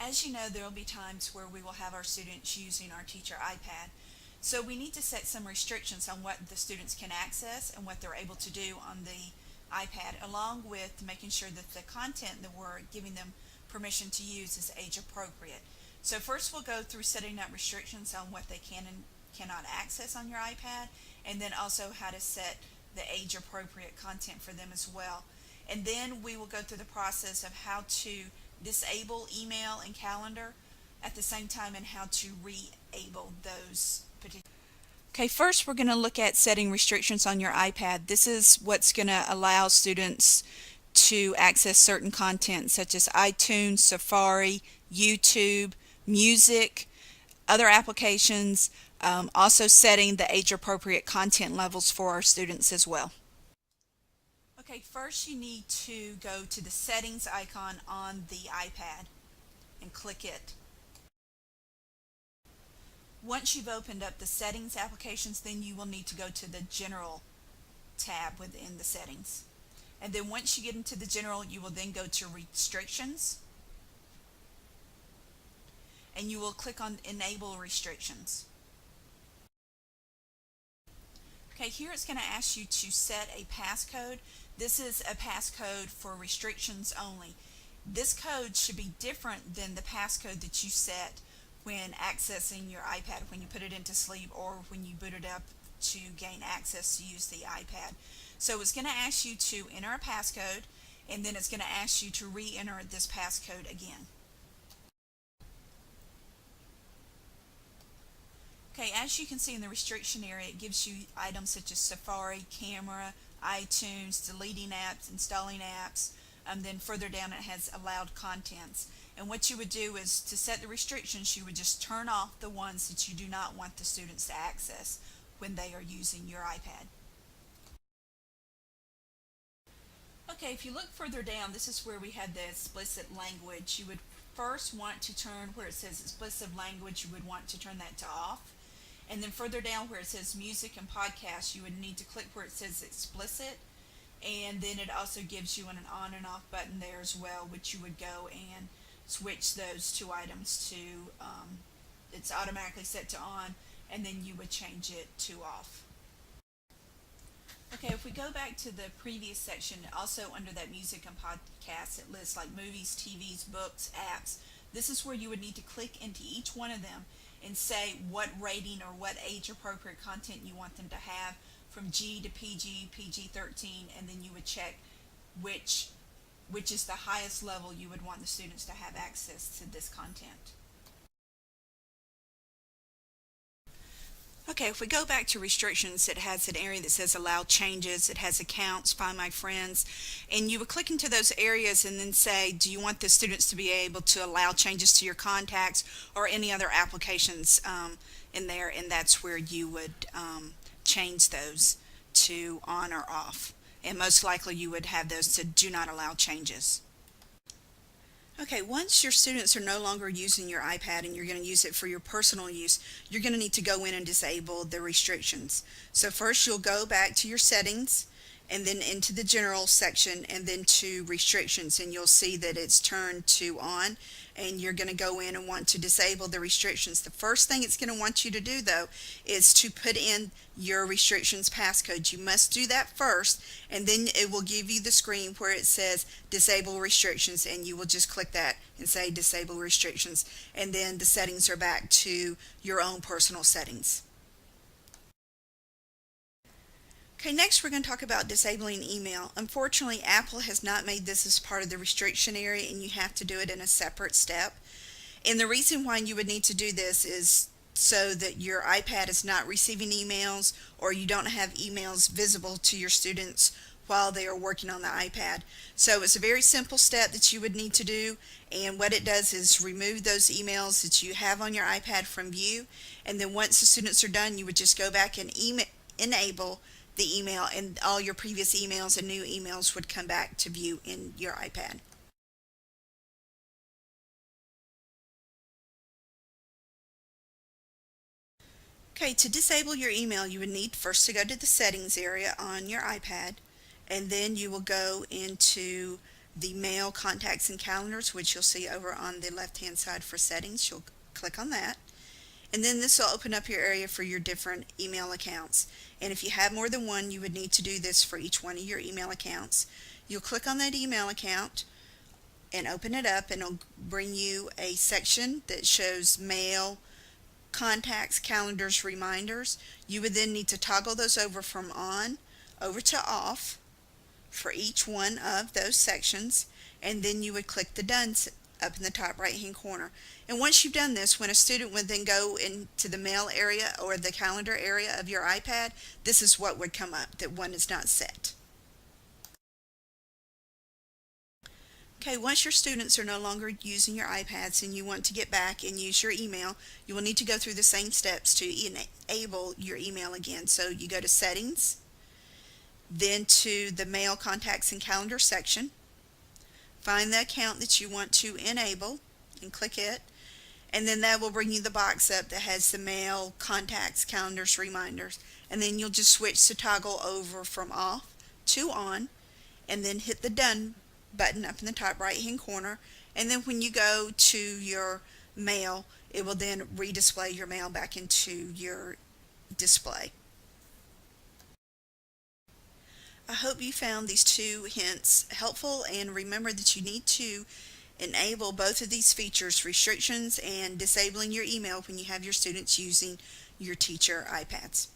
As you know, there will be times where we will have our students using our teacher iPad. So we need to set some restrictions on what the students can access and what they're able to do on the iPad, along with making sure that the content that we're giving them permission to use is age appropriate. So first we'll go through setting up restrictions on what they can and cannot access on your iPad, and then also how to set the age appropriate content for them as well. And then we will go through the process of how to disable email and calendar at the same time, and how to re-able those particular. Okay, first we're going to look at setting restrictions on your iPad. This is what's going to allow students to access certain content such as iTunes, Safari, YouTube, music, other applications, also setting the age appropriate content levels for our students as well. Okay, first you need to go to the settings icon on the iPad and click it. Once you've opened up the settings applications, then you will need to go to the general tab within the settings. And then once you get into the general, you will then go to restrictions, and you will click on enable restrictions. Okay, here it's going to ask you to set a passcode. This is a passcode for restrictions only. This code should be different than the passcode that you set when accessing your iPad, when you put it into sleep or when you boot it up to gain access to use the iPad. So it's going to ask you to enter a passcode, and then it's going to ask you to re-enter this passcode again. Okay, as you can see in the restriction area, it gives you items such as Safari, camera, iTunes, deleting apps, installing apps. Then further down it has allowed contents. And what you would do is, to set the restrictions, you would just turn off the ones that you do not want the students to access when they are using your iPad. Okay, if you look further down, this is where we had the explicit language. You would first want to turn where it says explicit language, you would want to turn that to off. And then further down where it says music and podcasts, you would need to click where it says explicit. And then it also gives you an on and off button there as well, which you would go and switch those two items to, it's automatically set to on, and then you would change it to off. Okay, if we go back to the previous section, also under that music and podcasts, it lists like movies, TVs, books, apps. This is where you would need to click into each one of them and say what rating or what age appropriate content you want them to have, from G to PG, PG-13, and then you would check which is the highest level you would want the students to have access to this content. Okay, if we go back to restrictions, it has an area that says allow changes, it has accounts, find my friends, and you would click into those areas and then say, do you want the students to be able to allow changes to your contacts or any other applications in there, and that's where you would change those to on or off. And most likely you would have those to do not allow changes. Okay, once your students are no longer using your iPad and you're going to use it for your personal use, you're going to need to go in and disable the restrictions. So first you'll go back to your settings, and then into the general section, and then to restrictions, and you'll see that it's turned to on, and you're going to go in and want to disable the restrictions. The first thing it's going to want you to do, though, is to put in your restrictions passcode. You must do that first, and then it will give you the screen where it says disable restrictions, and you will just click that and say disable restrictions, and then the settings are back to your own personal settings. Okay, next we're going to talk about disabling email. Unfortunately, Apple has not made this as part of the restriction area, and you have to do it in a separate step. And the reason why you would need to do this is so that your iPad is not receiving emails, or you don't have emails visible to your students while they are working on the iPad. So it's a very simple step that you would need to do, and what it does is remove those emails that you have on your iPad from view, and then once the students are done, you would just go back and enable the email, and all your previous emails and new emails would come back to view in your iPad. Okay, to disable your email, you would need first to go to the settings area on your iPad, and then you will go into the mail contacts and calendars, which you'll see over on the left hand side for settings. You'll click on that. And then this will open up your area for your different email accounts. And if you have more than one, you would need to do this for each one of your email accounts. You'll click on that email account and open it up, and it'll bring you a section that shows mail, contacts, calendars, reminders. You would then need to toggle those over from on over to off for each one of those sections, and then you would click the done up in the top right hand corner. And once you've done this, when a student would then go into the mail area or the calendar area of your iPad, this is what would come up, that one is not set. Okay, once your students are no longer using your iPads and you want to get back and use your email, you will need to go through the same steps to enable your email again. So you go to Settings, then to the Mail, Contacts, and Calendar section. Find the account that you want to enable and click it, and then that will bring you the box up that has the mail, contacts, calendars, reminders, and then you'll just switch to toggle over from off to on, and then hit the done button up in the top right hand corner, and then when you go to your mail, it will then redisplay your mail back into your display. I hope you found these two hints helpful, and remember that you need to enable both of these features, restrictions and disabling your email, when you have your students using your teacher iPads.